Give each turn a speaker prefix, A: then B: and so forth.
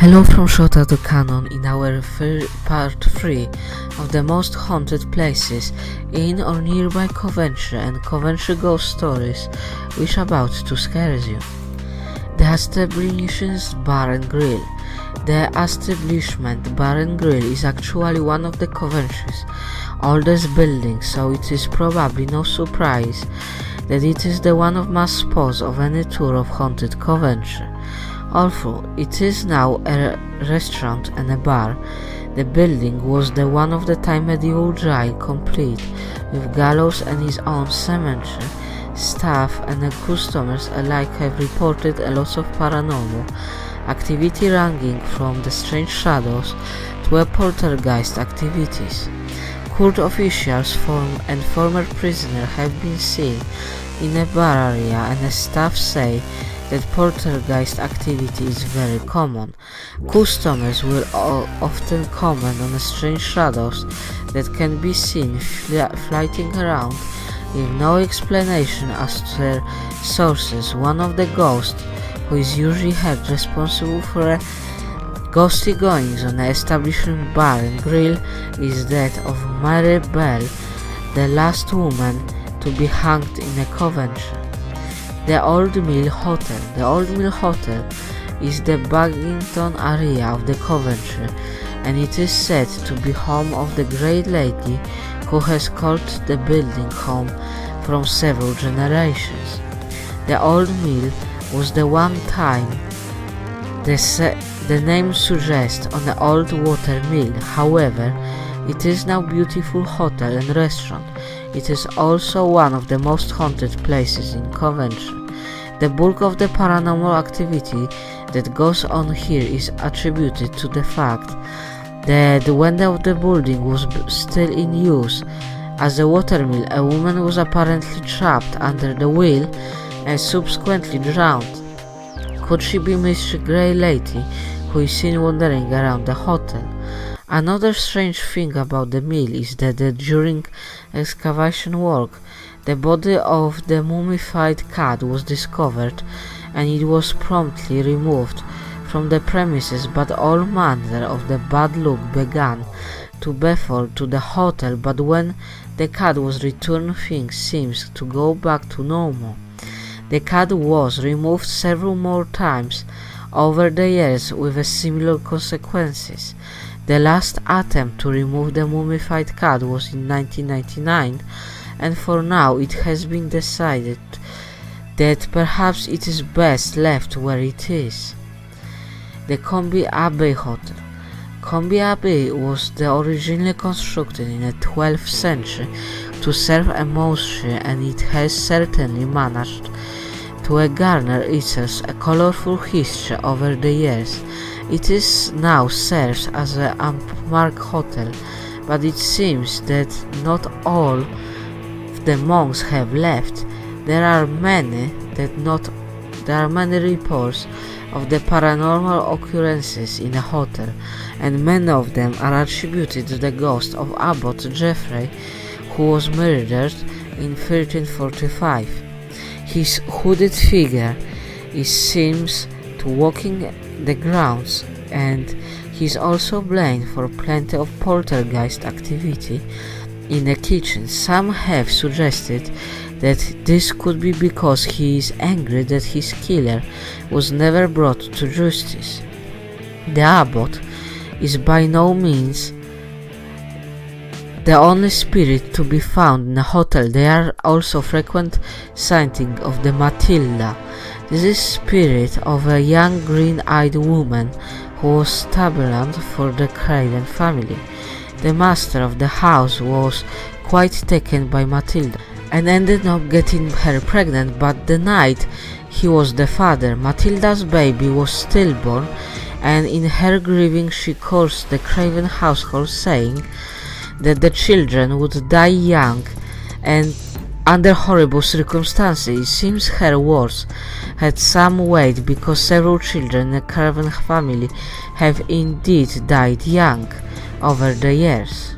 A: Hello from Shota to Canon in our part 3 of the most haunted places in or nearby Coventry and Coventry ghost stories which are about to scare you. The establishment's Bar and Grill. The establishment Bar and Grill is actually one of the Coventry's oldest buildings, so it is probably no surprise that it is the one of must spots of any tour of haunted Coventry. Although it is now a restaurant and a bar, the building was the one of the time medieval dry, complete with gallows and his own cemetery. Staff and the customers alike have reported a lot of paranormal activity ranging from the strange shadows to a poltergeist activities. Court officials and former prisoners have been seen in the bar area, and the staff say that poltergeist activity is very common. Customers will often comment on the strange shadows that can be seen flitting around with no explanation as to their sources. One of the ghosts who is usually held responsible for ghostly goings on the establishment Bar and Grill is that of Mary Bell, the last woman to be hanged in a Coventry. The Old Mill Hotel. The Old Mill Hotel is the Baggington area of the Coventry, and it is said to be home of the great lady who has called the building home from several generations. The Old Mill was the one time the name suggests on the old water mill. However, it is now a beautiful hotel and restaurant. It is also one of the most haunted places in Coventry. The bulk of the paranormal activity that goes on here is attributed to the fact that when the building was still in use as a watermill, a woman was apparently trapped under the wheel and subsequently drowned. Could she be Miss Grey Lady who is seen wandering around the hotel? Another strange thing about the mill is that during excavation work, the body of the mummified cat was discovered and it was promptly removed from the premises, but all manner of the bad luck began to befall to the hotel. But when the cat was returned, things seems to go back to normal. The cat was removed several more times over the years with similar consequences. The last attempt to remove the mummified cat was in 1999, and for now it has been decided that perhaps it is best left where it is. The Combe Abbey Hotel. Combe Abbey was originally constructed in the 12th century to serve a monastery, and it has certainly managed to garner itself a colorful history over the years. It is now serves as a unmarked hotel, but it seems that not all of the monks have left. There are many reports of the paranormal occurrences in the hotel, and many of them are attributed to the ghost of Abbot Geoffrey, who was murdered in 1345. His hooded figure is seems to walking the grounds, and he is also blamed for plenty of poltergeist activity in the kitchen. Some have suggested that this could be because he is angry that his killer was never brought to justice. The abbot is by no means the only spirit to be found in a hotel. There are also frequent sightings of the Matilda. This is spirit of a young green-eyed woman who was stubborn for the Craven family. The master of the house was quite taken by Matilda and ended up getting her pregnant, but the night he was the father, Matilda's baby was stillborn, and in her grieving she cursed the Craven household, saying that the children would die young and under horrible circumstances. It seems her words had some weight because several children in the Craven family have indeed died young over the years.